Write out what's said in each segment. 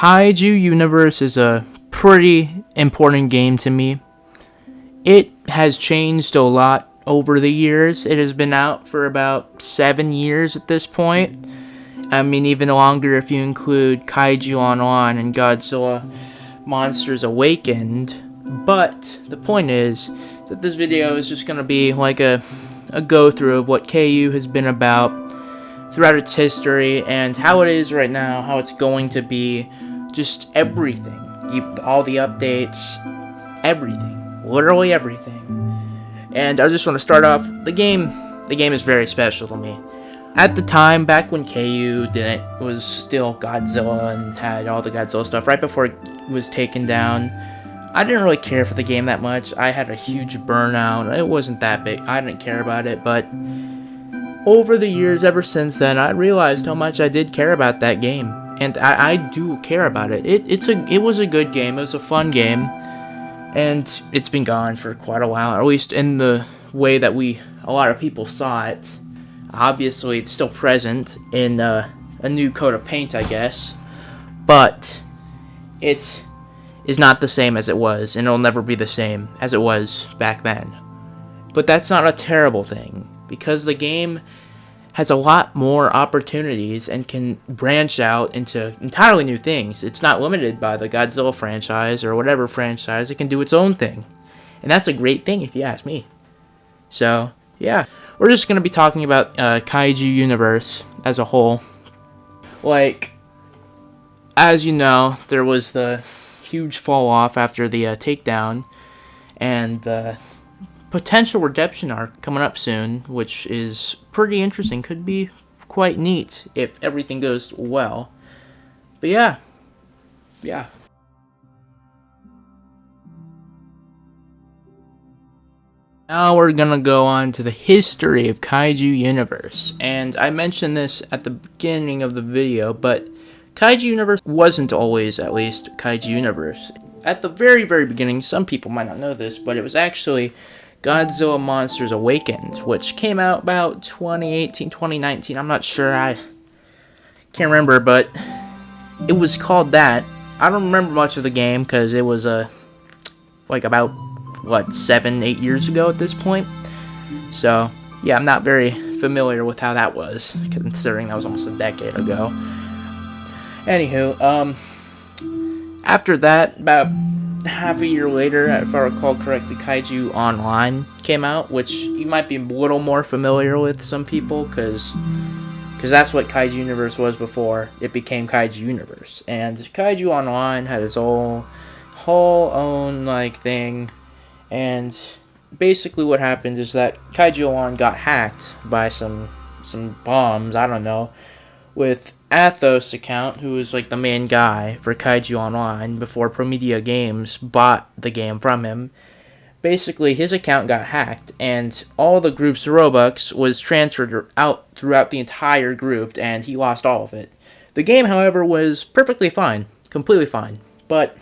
Kaiju Universe is a pretty important game to me. It has changed a lot over the years. It has been out for about 7 years at this point. I mean, even longer if you include Kaiju On and Godzilla Monsters Awakened. But the point is that this video is just going to be like a go-through of what KU has been about throughout its history and how it is right now, how it's going to be, just everything. All the updates, everything. Literally everything. And I just want to start off, the game is very special to me. At the time, back when KU was still Godzilla and had all the Godzilla stuff, right before it was taken down, I didn't really care for the game that much. I had a huge burnout. It wasn't that big. I didn't care about it, but over the years, ever since then, I realized how much I did care about that game. And I do care about it. It was a good game. It was a fun game. And it's been gone for quite a while, or at least in the way that a lot of people saw it. Obviously, it's still present in a new coat of paint, I guess. But it is not the same as it was, and it'll never be the same as it was back then. But that's not a terrible thing, because the game has a lot more opportunities and can branch out into entirely new things. It's not limited by the Godzilla franchise or whatever franchise. It can do its own thing. And that's a great thing if you ask me. So, yeah. We're just going to be talking about Kaiju Universe as a whole. Like, as you know, there was the huge fall off after the Takedown. And the potential redemption arc coming up soon, which is pretty interesting. Could be quite neat if everything goes well. But yeah. Now we're gonna go on to the history of Kaiju Universe. And I mentioned this at the beginning of the video, but Kaiju Universe wasn't always, at least, Kaiju Universe. At the very, very beginning, some people might not know this, but it was actually Godzilla Monsters Awakened, which came out about 2018, 2019, I'm not sure, I can't remember, but it was called that. I don't remember much of the game, because it was, like about, 7, 8 years ago at this point? So, yeah, I'm not very familiar with how that was, considering that was almost a decade ago. Anywho, after that, about half a year later, if I recall correctly, Kaiju Online came out, which you might be a little more familiar with, some people, because that's what Kaiju Universe was before it became Kaiju Universe. And Kaiju Online had its whole own, like, thing, and basically what happened is that Kaiju Online got hacked by some bombs, I don't know, with Athos' account, who was like the main guy for Kaiju Online before Promedia Games bought the game from him. Basically, his account got hacked, and all the group's Robux was transferred out throughout the entire group, and he lost all of it. The game, however, was perfectly fine, completely fine, but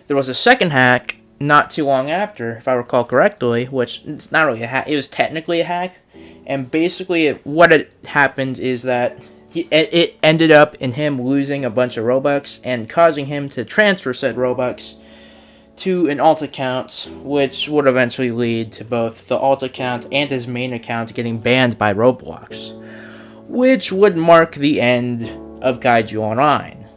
there was a second hack not too long after, if I recall correctly, which it's not really a hack, it was technically a hack, and basically what it happened is that it ended up in him losing a bunch of Robux and causing him to transfer said Robux to an alt account, which would eventually lead to both the alt account and his main account getting banned by Roblox, which would mark the end of Kaiju Online.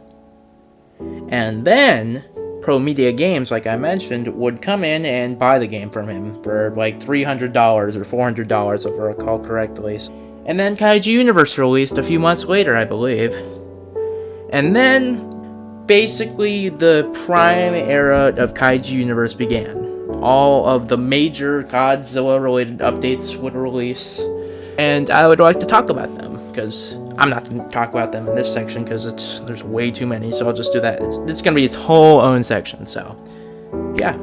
And then Promedia Games, like I mentioned, would come in and buy the game from him for like $300 or $400, if I recall correctly. And then Kaiju Universe released a few months later, I believe. And then, basically, the prime era of Kaiju Universe began. All of the major Godzilla-related updates would release. And I would like to talk about them, because I'm not going to talk about them in this section, because there's way too many, so I'll just do that. It's going to be its whole own section, so, yeah.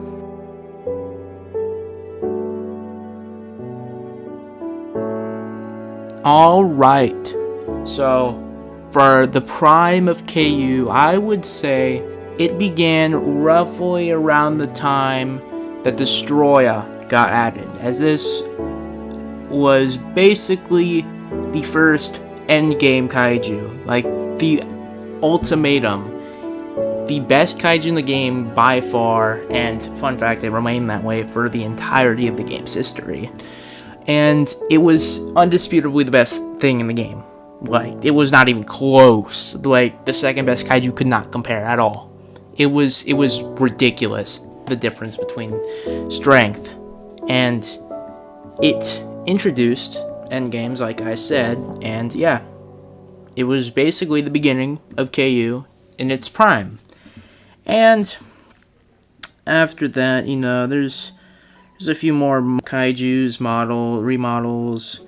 Alright, so for the prime of KU, I would say it began roughly around the time that Destroyer got added, as this was basically the first endgame kaiju, like the ultimatum. the best kaiju in the game by far, and fun fact, they remain that way for the entirety of the game's history. And it was undisputably the best thing in the game. Like, it was not even close. Like, the second best kaiju could not compare at all. It was ridiculous, the difference between strength. And it introduced endgames, like I said, and yeah, it was basically the beginning of KU in its prime. And after that, you know, there's a few more kaijus, remodels.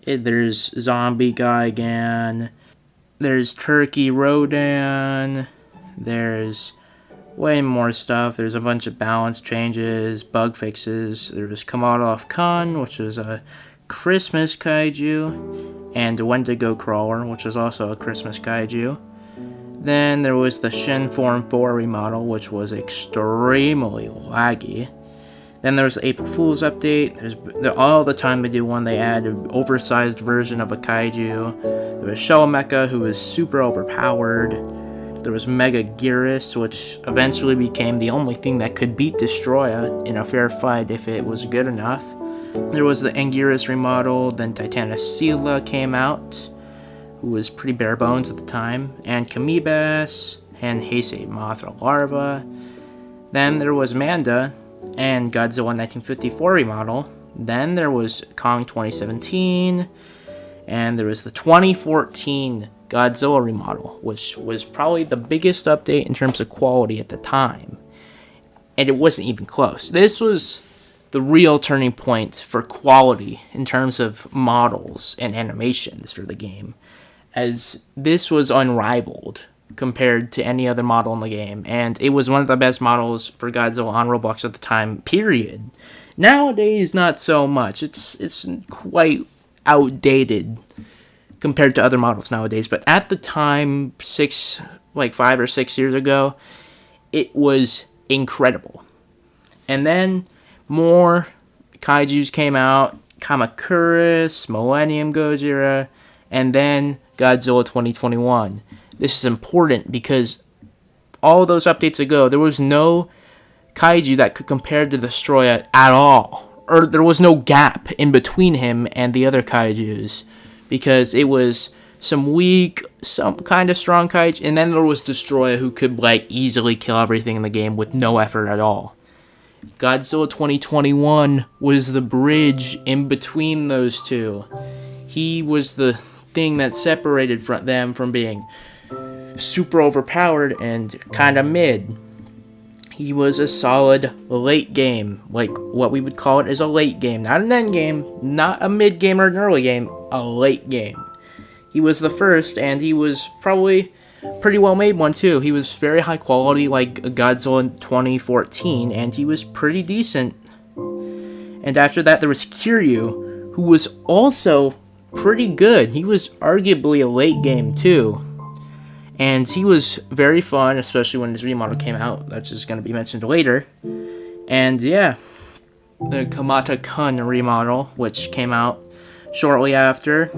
There's Zombie Gigan. There's Turkey Rodan. There's way more stuff. There's a bunch of balance changes, bug fixes. There was Kamadov Khan, which was a Christmas kaiju, and Wendigo Crawler, which was also a Christmas kaiju. Then there was the Shin Form 4 remodel, which was extremely laggy. Then there was the April Fool's update. All the time they do one, they add an oversized version of a kaiju. There was Showa Mecha, who was super overpowered. There was Mega Gyrus, which eventually became the only thing that could beat Destroya in a fair fight if it was good enough. There was the Anguirus remodel, then Titanoscilla came out, who was pretty bare bones at the time, and Kamibas, and Heisei Mothra Larva. Then there was Manda, and Godzilla 1954 remodel. Then there was Kong 2017, and there was the 2014 Godzilla remodel, which was probably the biggest update in terms of quality at the time. And it wasn't even close. This was the real turning point for quality in terms of models and animations for the game, as this was unrivaled compared to any other model in the game, and it was one of the best models for Godzilla on Roblox at the time, period. Nowadays, not so much. It's quite outdated compared to other models nowadays, but at the time, 5 or 6 years ago, it was incredible. And then more kaijus came out, Kamacuras, Millennium Gojira, and then Godzilla 2021. This is important because all those updates ago, there was no kaiju that could compare to Destroya at all. Or there was no gap in between him and the other kaijus, because it was some weak, some kind of strong kaiju, and then there was Destroya, who could easily kill everything in the game with no effort at all. Godzilla 2021 was the bridge in between those two. He was the thing that separated them from being super overpowered and kind of mid. He was a solid late game, like what we would call it as a late game, not an end game, not a mid game or an early game, a late game. He was the first, and he was probably pretty well made one too. He was very high quality, like Godzilla 2014, and he was pretty decent. And after that, there was Kiryu, who was also pretty good. He was arguably a late game too. And he was very fun, especially when his remodel came out. That's just going to be mentioned later. And yeah, the Kamata Kun remodel, which came out shortly after.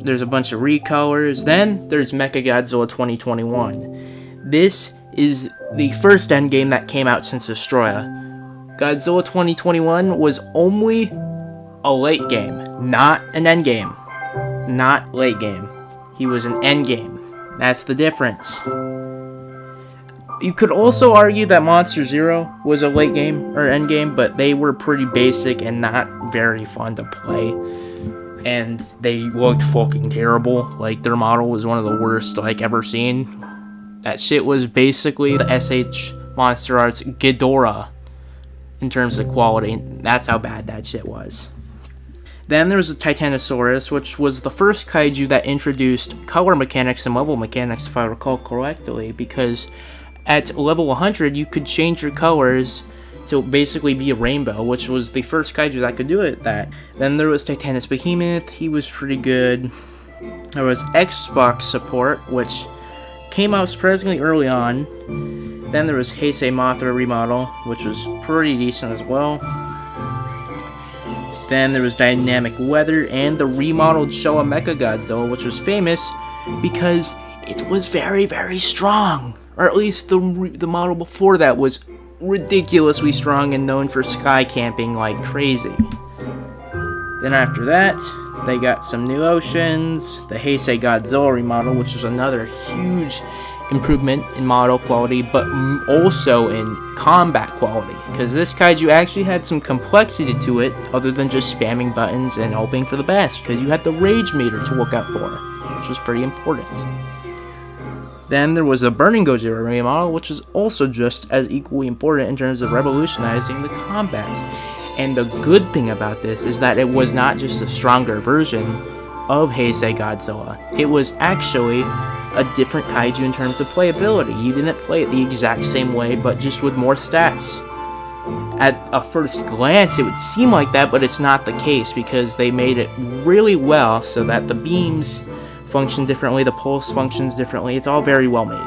There's a bunch of recolors. Then there's Mechagodzilla 2021. This is the first endgame that came out since Destroya. Godzilla 2021 was only a late game, not an endgame. Not late game. He was an endgame. That's the difference. You could also argue that Monster Zero was a late game or end game, but they were pretty basic and not very fun to play. And they looked fucking terrible. Like, their model was one of the worst ever seen. That shit was basically the SH Monster Arts Ghidorah in terms of quality. That's how bad that shit was. Then there was the Titanosaurus, which was the first kaiju that introduced color mechanics and level mechanics, if I recall correctly, because at level 100, you could change your colors to basically be a rainbow, which was the first kaiju that could do it. Then there was Titanus Behemoth. He was pretty good. There was Xbox support, which came out surprisingly early on. Then there was Heisei Mothra remodel, which was pretty decent as well. Then there was Dynamic Weather and the remodeled Showa Mechagodzilla, which was famous because it was very, very strong. or at least the model before that was ridiculously strong and known for sky camping like crazy. Then after that, they got some new oceans, the Heisei Godzilla remodel, which is another huge improvement in model quality, but also in combat quality, because this kaiju actually had some complexity to it other than just spamming buttons and hoping for the best, because you had the rage meter to look out for, which was pretty important. Then there was a Burning Gojira remodel, which was also just as equally important in terms of revolutionizing the combat. And the good thing about this is that it was not just a stronger version of Heisei Godzilla. It was actually a different kaiju in terms of playability. You didn't play it the exact same way, but just with more stats. At a first glance, it would seem like that, but it's not the case, because they made it really well so that the beams function differently, the pulse functions differently. It's all very well made.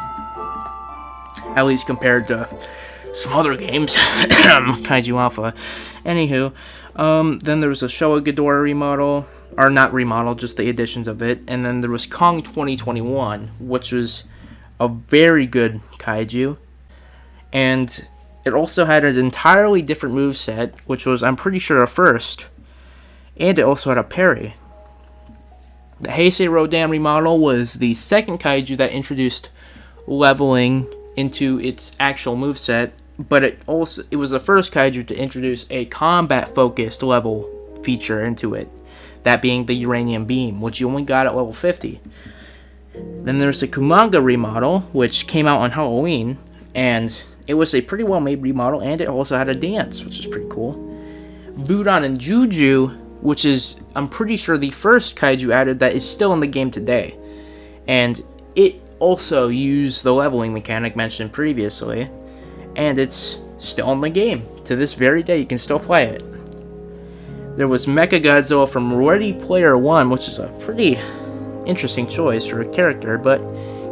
At least compared to some other games. Kaiju Alpha. Anywho, then there was a Showa Ghidorah remodel, or not remodel, just the additions of it, and then there was Kong 2021, which was a very good kaiju, and it also had an entirely different moveset, which was, I'm pretty sure, a first, and it also had a parry. The Heisei Rodan remodel was the second kaiju that introduced leveling into its actual moveset, but it was the first kaiju to introduce a combat-focused level feature into it, that being the Uranium Beam, which you only got at level 50. Then there's the Kumaga remodel, which came out on Halloween, and it was a pretty well-made remodel, and it also had a dance, which is pretty cool. Budan and Juju, which is, I'm pretty sure, the first kaiju added that is still in the game today, and it also used the leveling mechanic mentioned previously, and it's still in the game. To this very day, you can still play it. There was Mechagodzilla from Ready Player One, which is a pretty interesting choice for a character, but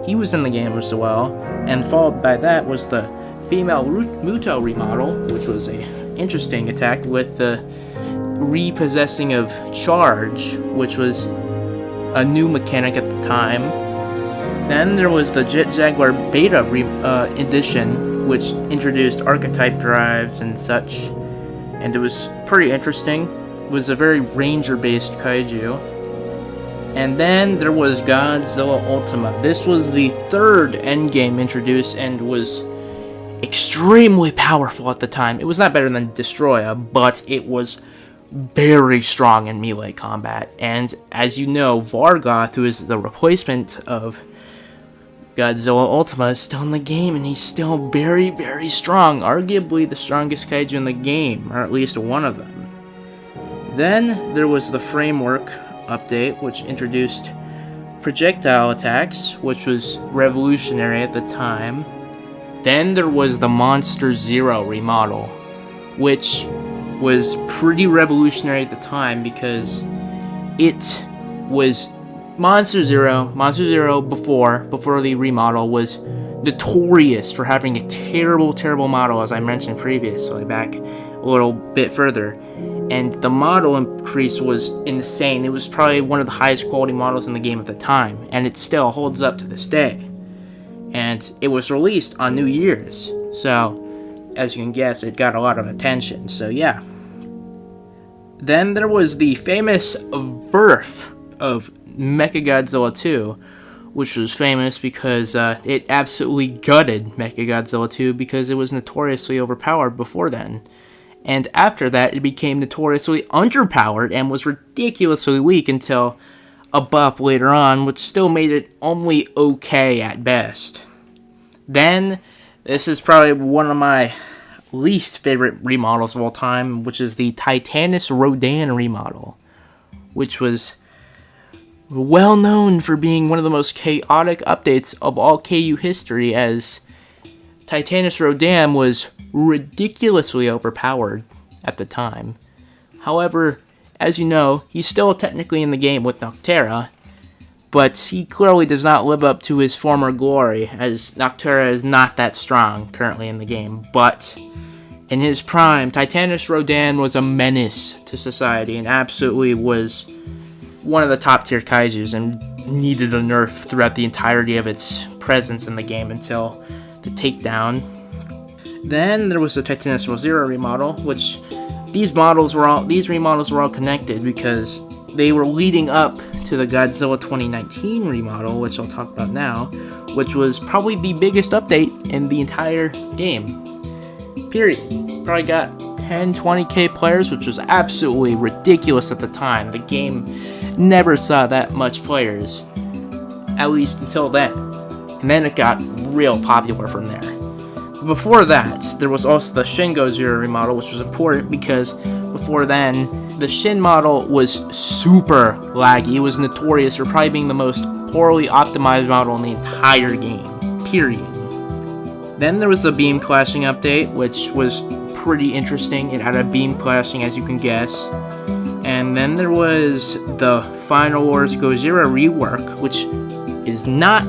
he was in the game as well. And followed by that was the female Muto remodel, which was a interesting attack with the repossessing of charge, which was a new mechanic at the time. Then there was the Jet Jaguar Beta edition, which introduced archetype drives and such, and it was pretty interesting. It was a very ranger-based kaiju. And then there was Godzilla Ultima. This was the third endgame introduced and was extremely powerful at the time. It was not better than Destroya, but it was very strong in melee combat. And as you know, Vargoth, who is the replacement of Godzilla Ultima, is still in the game, and he's still very, very strong. Arguably the strongest kaiju in the game, or at least one of them. Then there was the Framework update, which introduced projectile attacks, which was revolutionary at the time. Then there was the Monster Zero remodel, which was pretty revolutionary at the time because it was Monster Zero before the remodel was notorious for having a terrible model, as I mentioned previously, back a little bit further. And the model increase was insane. It was probably one of the highest quality models in the game at the time, and it still holds up to this day. And it was released on New Year's, so as you can guess, it got a lot of attention, so yeah. Then there was the famous birth of Mechagodzilla 2, which was famous because it absolutely gutted Mechagodzilla 2 because it was notoriously overpowered before then. And after that, it became notoriously underpowered and was ridiculously weak until a buff later on, which still made it only okay at best. Then, this is probably one of my least favorite remodels of all time, which is the Titanus Rodan remodel, which was well known for being one of the most chaotic updates of all KU history, as Titanus Rodan was ridiculously overpowered at the time. However, as you know, he's still technically in the game with Noctera, but he clearly does not live up to his former glory, as Noctera is not that strong currently in the game. But in his prime, Titanus Rodan was a menace to society and absolutely was one of the top tier kaijus and needed a nerf throughout the entirety of its presence in the game until the Takedown. Then there was the Titanomythra Zero remodel, which these remodels were all connected because they were leading up to the Godzilla 2019 remodel, which I'll talk about now, which was probably the biggest update in the entire game. Period. Probably got 10-20k players, which was absolutely ridiculous at the time. The game never saw that much players, at least until then. And then it got real popular from there. Before that, there was also the Shin Godzilla remodel, which was important because before then, the Shin model was super laggy. It was notorious for probably being the most poorly optimized model in the entire game. Period. Then there was the beam clashing update, which was pretty interesting. It had a beam clashing, as you can guess. And then there was the Final Wars Gojira rework, which is not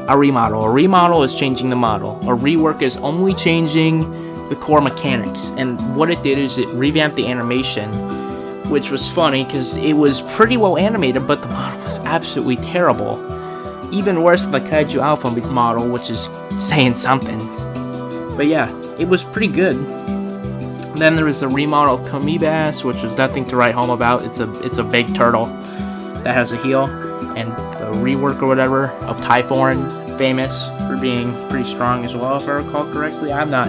a remodel. A remodel is changing the model. A rework is only changing the core mechanics. And what it did is it revamped the animation, which was funny because it was pretty well animated, but the model was absolutely terrible. Even worse than the Kaiju Alpha model, which is saying something. But yeah, it was pretty good. Then there was the remodel of Kamibas, which was nothing to write home about. It's a big turtle that has a heel. And the rework or whatever of Typhorn, famous for being pretty strong as well, if I recall correctly. I'm not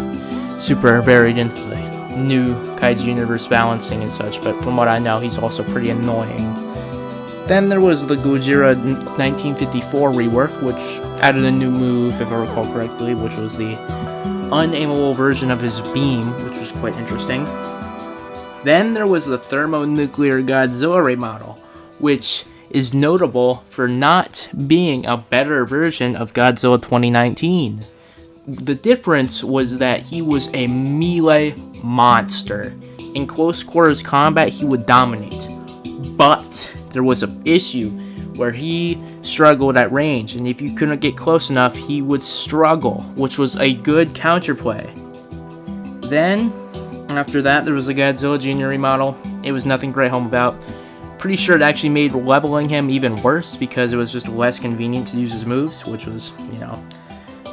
super varied into the new Kaiju Universe balancing and such, but from what I know, he's also pretty annoying. Then there was the Gojira 1954 rework, which added a new move, if I recall correctly, which was the unaimable version of his beam, which was quite interesting. Then there was the Thermonuclear Godzilla remodel, which is notable for not being a better version of Godzilla 2019. The difference was that he was a melee monster. In close quarters combat, he would dominate. But there was an issue where he struggled at range, and if you couldn't get close enough, he would struggle, which was a good counterplay. Then, after that, there was the Godzilla Jr. remodel. It was nothing to write home about. Pretty sure it actually made leveling him even worse because it was just less convenient to use his moves, which was,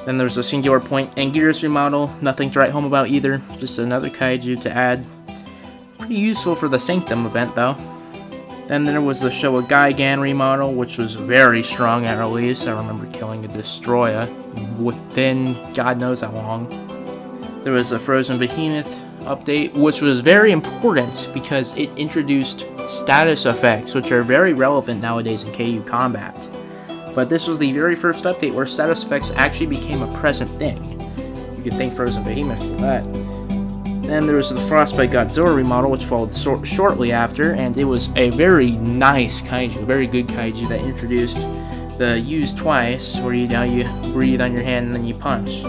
Then there was a Singular Point Anguirus remodel. Nothing to write home about either. Just another kaiju to add. Pretty useful for the Sanctum event, though. Then there was the Showa Gigan remodel, which was very strong at release. I remember killing a Destroyer within God knows how long. There was a Frozen Behemoth update, which was very important because it introduced status effects, which are very relevant nowadays in KU combat. But this was the very first update where status effects actually became a present thing. You could thank Frozen Behemoth for that. Then there was the Frostbite Godzilla remodel, which followed shortly after, and it was a very nice kaiju, very good kaiju that introduced the use twice, where you breathe on your hand and then you punch.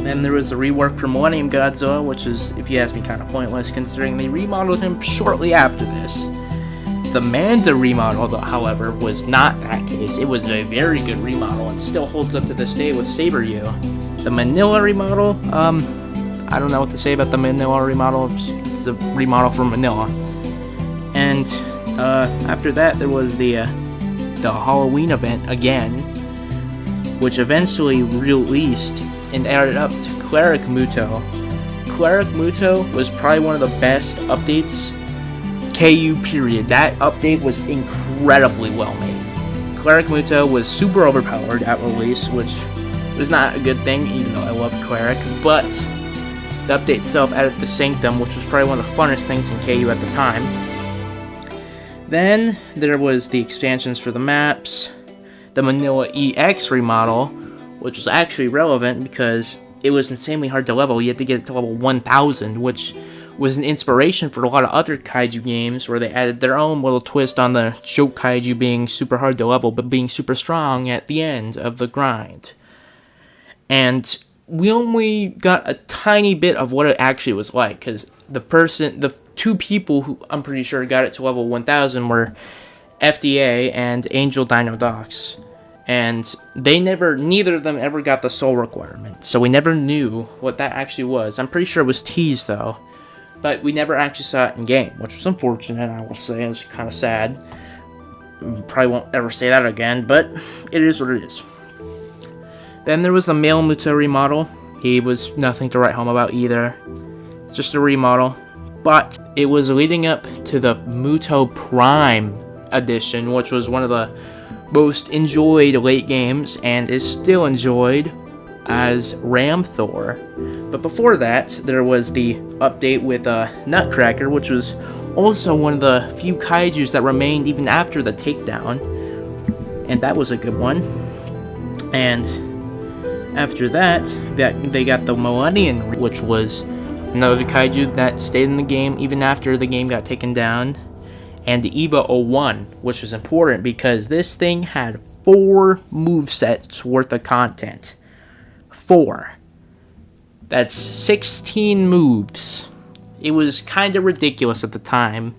Then there was the rework for Millennium Godzilla, which is, if you ask me, kind of pointless, considering they remodeled him shortly after this. The Manda remodel, though, however, was not that case. It was a very good remodel and still holds up to this day with Saber-Yu. The Manila remodel, I don't know what to say about the Manila remodel. It's a remodel for Manila. And after that, there was the Halloween event again, which eventually released and added up to Cleric Muto. Cleric Muto was probably one of the best updates KU period. That update was incredibly well made. Cleric Muto was super overpowered at release, which was not a good thing, even though I love Cleric, but the update itself added the Sanctum, which was probably one of the funnest things in KU at the time. Then there was the expansions for the maps, the Manila EX remodel, which was actually relevant because it was insanely hard to level. You had to get it to level 1000, which was an inspiration for a lot of other kaiju games where they added their own little twist on the joke kaiju being super hard to level but being super strong at the end of the grind. And we only got a tiny bit of what it actually was like, because the two people who I'm pretty sure got it to level 1000 were FDA and Angel Dino Docs. And neither of them ever got the soul requirement, so we never knew what that actually was. I'm pretty sure it was teased, though, but we never actually saw it in game, which was unfortunate, I will say. It was kind of sad. Probably won't ever say that again, but it is what it is. Then there was the male Muto remodel. He was nothing to write home about either. It's just a remodel. But it was leading up to the Muto Prime edition, which was one of the most enjoyed late games and is still enjoyed as Ram Thor. But before that, there was the update with Nutcracker, which was also one of the few kaijus that remained even after the takedown, and that was a good one. And after that, they got the Millennium, which was another kaiju that stayed in the game even after the game got taken down, and the EVA 01, which was important because this thing had 4 movesets worth of content. 4. That's 16 moves. It was kind of ridiculous at the time,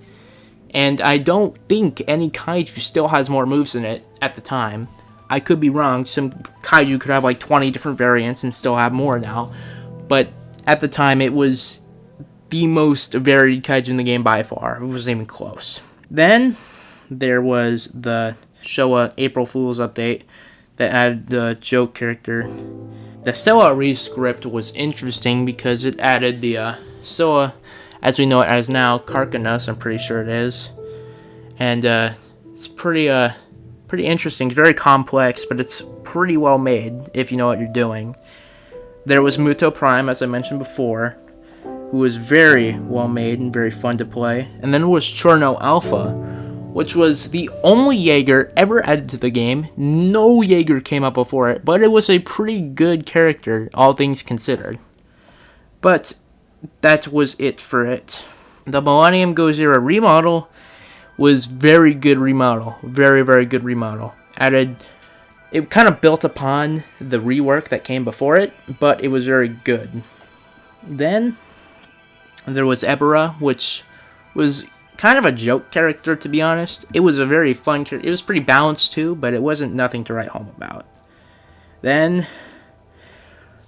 and I don't think any kaiju still has more moves in it at the time. I could be wrong. Some kaiju could have like 20 different variants and still have more now, but at the time it was the most varied kaiju in the game by far. It wasn't even close. Then there was the Showa April Fool's update that added the joke character. The Scylla rescript was interesting because it added the Scylla, as we know it as now, Karkanos, I'm pretty sure it is. And it's pretty interesting. It's very complex, but it's pretty well made if you know what you're doing. There was Muto Prime, as I mentioned before, who was very well made and very fun to play. And then there was Chorno Alpha, which was the only Jaeger ever added to the game. No Jaeger came up before it, but it was a pretty good character, all things considered. But that was it for it. The Millennium Gojira remodel was very good remodel. Very, very good remodel. It kind of built upon the rework that came before it, but it was very good. Then there was Ebera, which was kind of a joke character, to be honest. It was a very fun character. It was pretty balanced too, but it wasn't nothing to write home about. Then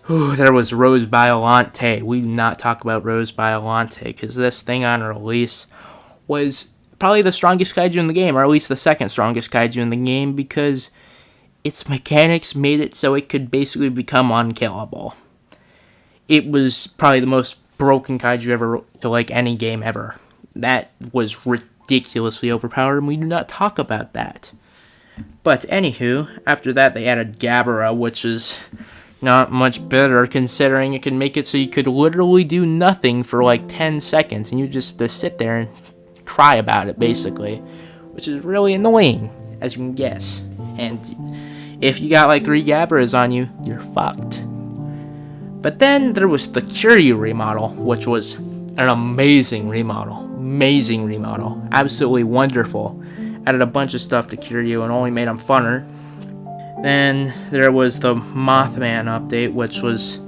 there was Rose Biolante. We do not talk about Rose Biolante because this thing on release was probably the strongest kaiju in the game, or at least the second strongest kaiju in the game, because its mechanics made it so it could basically become unkillable. It was probably the most broken kaiju ever to like any game ever. That was ridiculously overpowered, and we do not talk about that. But anywho, after that they added Gabara, which is not much better considering it could make it so you could literally do nothing for like 10 seconds, and you just sit there and cry about it, basically. Which is really annoying, as you can guess. And if you got like 3 Gabaras on you, you're fucked. But then there was the Kiryu remodel, which was an amazing remodel. Amazing remodel. Absolutely wonderful. Added a bunch of stuff to Kiryu and only made him funner. Then there was the Mothman update, which was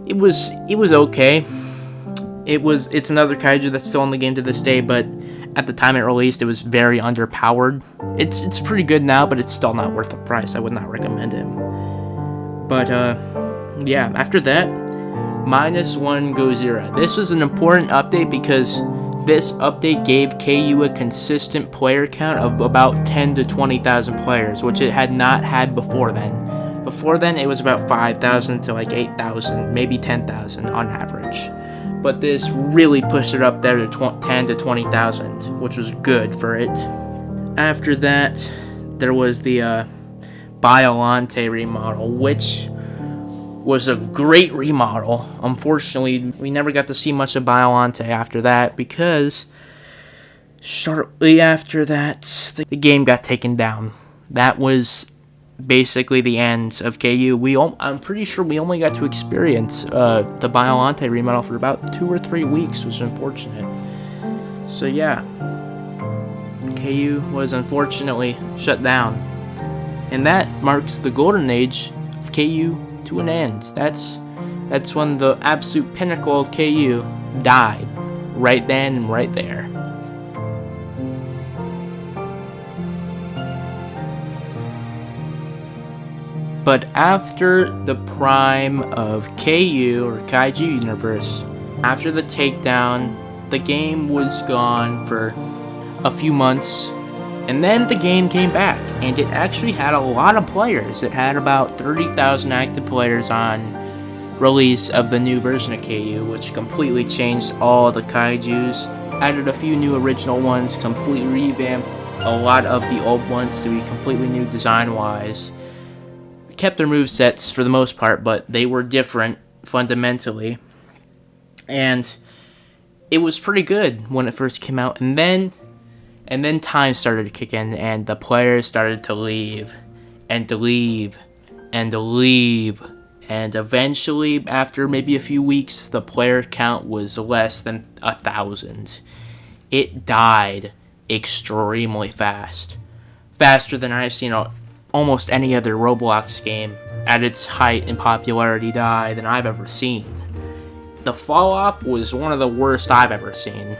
it was okay. It's another kaiju that's still in the game to this day, but at the time it released, it was very underpowered. It's pretty good now, but it's still not worth the price. I would not recommend him. But yeah, after that, -1 Gojira. This was an important update because this update gave KU a consistent player count of about 10 to 20,000 players, which it had not had before then. Before then, it was about 5,000 to like 8,000, maybe 10,000 on average. But this really pushed it up there to 10 to 20,000, which was good for it. After that, there was the Biolante remodel, which was a great remodel. Unfortunately, we never got to see much of Biolante after that because shortly after that, the game got taken down. That was basically the end of KU. I'm pretty sure we only got to experience the Biolante remodel for about 2 or 3 weeks, which is unfortunate. So yeah, KU was unfortunately shut down. And that marks the golden age of KU to an end. That's when the absolute pinnacle of KU died. Right then and right there. But after the prime of KU, or Kaiju Universe, after the takedown, the game was gone for a few months, And then the game came back, and it actually had a lot of players. It had about 30,000 active players on release of the new version of KU, which completely changed all the kaijus, added a few new original ones, completely revamped a lot of the old ones to be completely new design-wise. Kept their movesets for the most part, but they were different fundamentally. And it was pretty good when it first came out, and then time started to kick in, and the players started to leave, and to leave, and to leave. And eventually, after maybe a few weeks, the player count was less than 1,000. It died extremely fast. Faster than I've seen almost any other Roblox game at its height in popularity die than I've ever seen. The fall-off was one of the worst I've ever seen.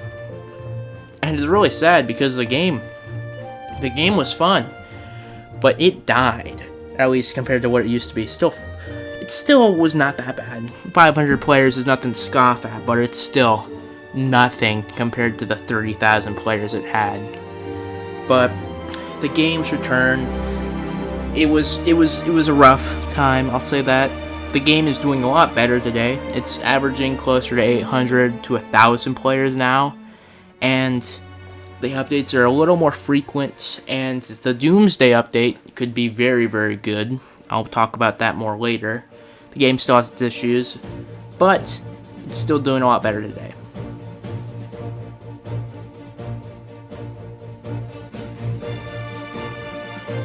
And it's really sad because the game was fun, but it died, at least compared to what it used to be. It still was not that bad. 500 players is nothing to scoff at, but it's still nothing compared to the 30,000 players it had. But the game's return, it was a rough time, I'll say that. The game is doing a lot better today. It's averaging closer to 800 to 1,000 players now, and the updates are a little more frequent, and the Doomsday update could be very, very good. I'll talk about that more later. The game still has its issues, but it's still doing a lot better today.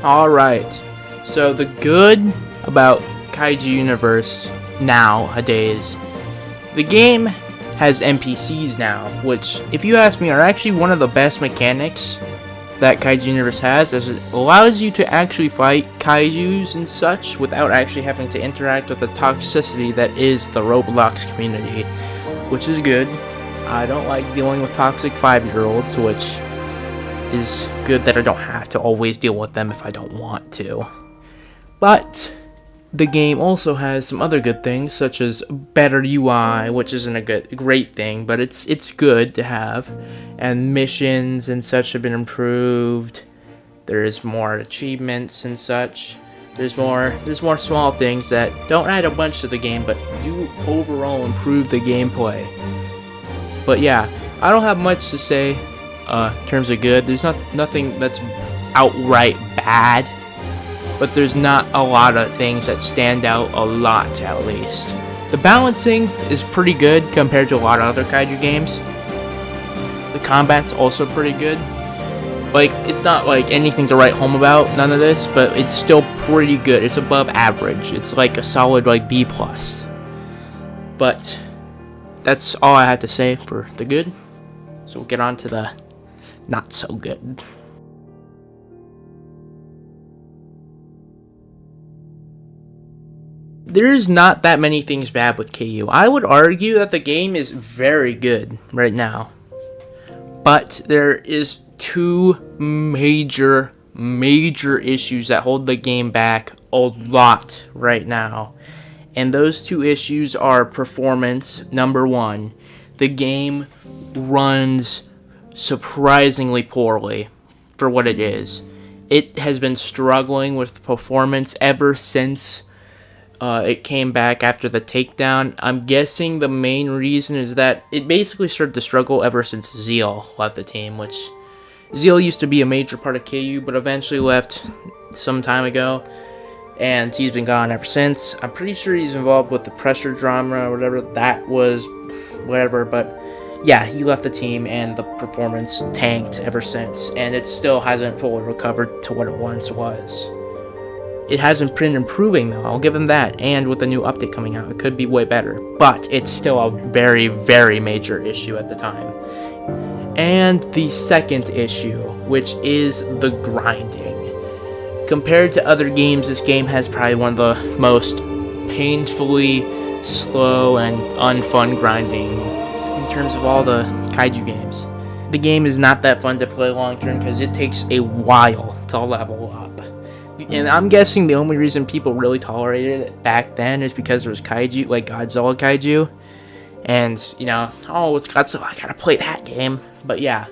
Alright, so the good about Kaiju Universe nowadays, the game has NPCs now, which, if you ask me, are actually one of the best mechanics that Kaiju Universe has, as it allows you to actually fight kaijus and such without actually having to interact with the toxicity that is the Roblox community, which is good. I don't like dealing with toxic 5-year-olds, which is good that I don't have to always deal with them if I don't want to. But the game also has some other good things, such as better UI, which isn't a great thing, but it's good to have. And missions and such have been improved. There's more achievements and such. There's more small things that don't add a bunch to the game, but do overall improve the gameplay. But yeah, I don't have much to say in terms of good. There's nothing that's outright bad, but there's not a lot of things that stand out a lot, at least. The balancing is pretty good compared to a lot of other kaiju games. The combat's also pretty good. Like, it's not like anything to write home about, none of this, but it's still pretty good. It's above average. It's like a solid like B+. But that's all I had to say for the good. So we'll get on to the not so good. There's not that many things bad with KU. I would argue that the game is very good right now. But there is two major issues that hold the game back a lot right now. And those two issues are performance. Number one, the game runs surprisingly poorly for what it is. It has been struggling with performance ever since it came back after the Takedown. I'm guessing the main reason is that it basically started to struggle ever since Zeal left the team, which Zeal used to be a major part of KU, but eventually left some time ago, and he's been gone ever since. I'm pretty sure he's involved with the pressure drama or whatever that was, whatever, but yeah, he left the team and the performance tanked ever since, and it still hasn't fully recovered to what it once was. It hasn't been improving, though, I'll give him that, and with the new update coming out, it could be way better, but it's still a very, very major issue at the time. And the second issue, which is the grinding. Compared to other games, this game has probably one of the most painfully slow and unfun grinding in terms of all the kaiju games. The game is not that fun to play long term because it takes a while to level up. And I'm guessing the only reason people really tolerated it back then is because there was kaiju, like Godzilla kaiju. And, you know, oh, it's Godzilla, I gotta play that game. But yeah,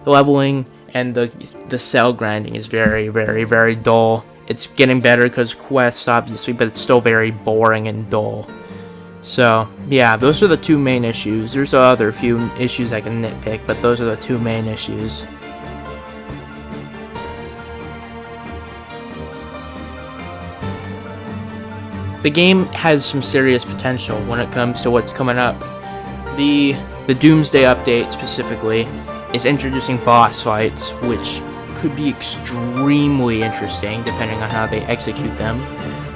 the leveling and the cell grinding is very, very, very dull. It's getting better because quests, obviously, but it's still very boring and dull. So, yeah, those are the two main issues. There's other few issues I can nitpick, but those are the two main issues. The game has some serious potential when it comes to what's coming up. The Doomsday update, specifically, is introducing boss fights, which could be extremely interesting, depending on how they execute them.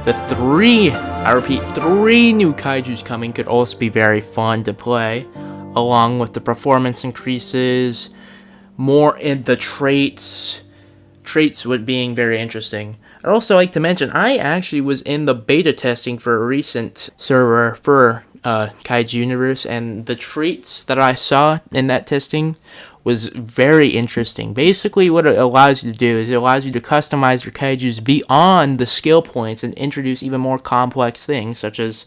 The I repeat, 3 new kaijus coming could also be very fun to play, along with the performance increases, more in the traits would being very interesting. I'd also like to mention, I actually was in the beta testing for a recent server for Kaiju Universe, and the traits that I saw in that testing was very interesting. Basically, what it allows you to do is it allows you to customize your kaijus beyond the skill points and introduce even more complex things, such as,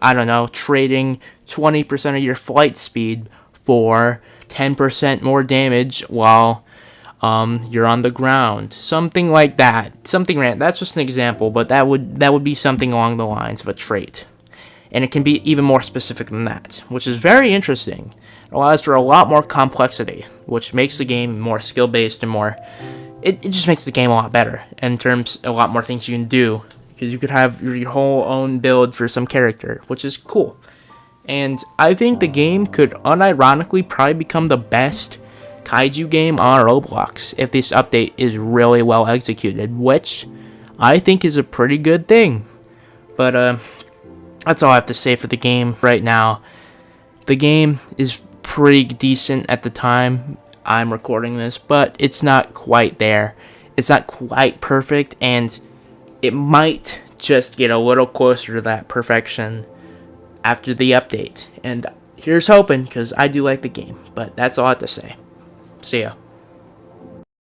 I don't know, trading 20% of your flight speed for 10% more damage while you're on the ground. Something like that. That's just an example, but that would be something along the lines of a trait. And it can be even more specific than that, which is very interesting. It allows for a lot more complexity, which makes the game more skill-based and more... It just makes the game a lot better in terms of a lot more things you can do, because you could have your whole own build for some character, which is cool. And I think the game could unironically probably become the best kaiju game on Roblox if this update is really well executed, which I think is a pretty good thing. But that's all I have to say for the game right now. The game is pretty decent at the time I'm recording this, but it's not quite there. It's not quite perfect, and it might just get a little closer to that perfection after the update. And here's hoping, because I do like the game. But that's all I have to say. See ya.